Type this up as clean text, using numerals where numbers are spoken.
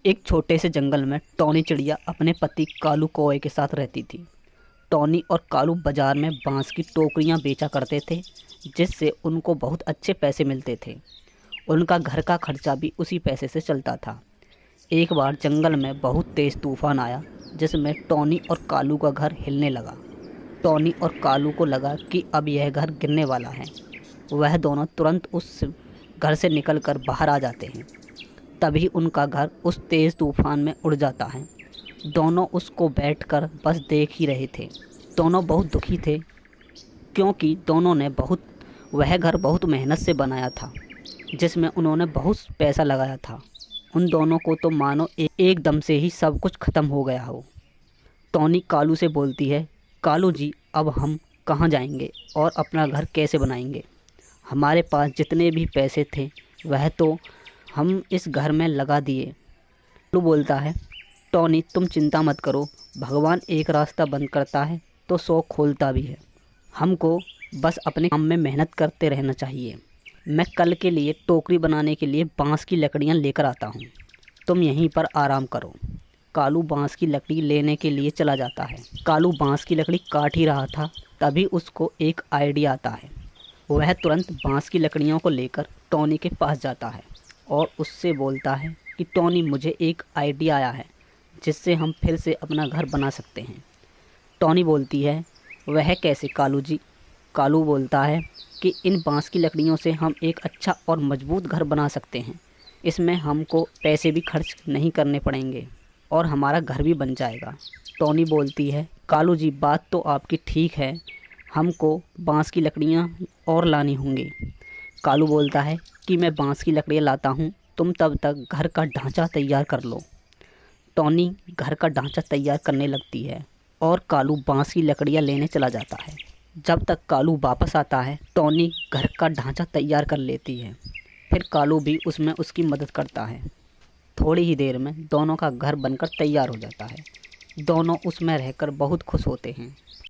एक छोटे से जंगल में टॉनी चिड़िया अपने पति कालू कौवे के साथ रहती थी। टॉनी और कालू बाजार में बांस की टोकरियां बेचा करते थे, जिससे उनको बहुत अच्छे पैसे मिलते थे। उनका घर का खर्चा भी उसी पैसे से चलता था। एक बार जंगल में बहुत तेज तूफान आया, जिसमें टॉनी और कालू का घर हिलने लगा। टॉनी और कालू को लगा कि अब यह घर गिरने वाला है। वह दोनों तुरंत उस घर से निकलकर बाहर आ जाते हैं। तभी उनका घर उस तेज़ तूफान में उड़ जाता है। दोनों उसको बैठकर बस देख ही रहे थे। दोनों बहुत दुखी थे, क्योंकि दोनों ने वह घर बहुत मेहनत से बनाया था, जिसमें उन्होंने बहुत पैसा लगाया था। उन दोनों को तो मानो एकदम से ही सब कुछ ख़त्म हो गया हो। टॉनी कालू से बोलती है, कालू जी, अब हम कहाँ जाएंगे और अपना घर कैसे बनाएंगे? हमारे पास जितने भी पैसे थे वह तो हम इस घर में लगा दिए। कालू बोलता है, टॉनी तुम चिंता मत करो, भगवान एक रास्ता बंद करता है तो 100 खोलता भी है। हमको बस अपने काम में मेहनत करते रहना चाहिए। मैं कल के लिए टोकरी बनाने के लिए बांस की लकड़ियाँ लेकर आता हूँ, तुम यहीं पर आराम करो। कालू बांस की लकड़ी लेने के लिए चला जाता है। कालू बांस की लकड़ी काट ही रहा था, तभी उसको एक आइडिया आता है। वह तुरंत बांस की लकड़ियों को लेकर टॉनी के पास जाता है और उससे बोलता है कि टॉनी, मुझे एक आइडिया आया है जिससे हम फिर से अपना घर बना सकते हैं। टॉनी बोलती है, वह कैसे कालू जी? कालू बोलता है कि इन बांस की लकड़ियों से हम एक अच्छा और मजबूत घर बना सकते हैं। इसमें हमको पैसे भी खर्च नहीं करने पड़ेंगे और हमारा घर भी बन जाएगा। टॉनी बोलती है, कालू जी, बात तो आपकी ठीक है, हमको बांस की लकड़ियाँ और लानी होंगी। कालू बोलता है कि मैं बांस की लकड़ियाँ लाता हूँ, तुम तब तक घर का ढांचा तैयार कर लो। टॉनी घर का ढांचा तैयार करने लगती है और कालू बांस की लकड़ियाँ लेने चला जाता है। जब तक कालू वापस आता है, टॉनी घर का ढांचा तैयार कर लेती है। फिर कालू भी उसमें उसकी मदद करता है। थोड़ी ही देर में दोनों का घर बनकर तैयार हो जाता है। दोनों उसमें रहकर बहुत खुश होते हैं।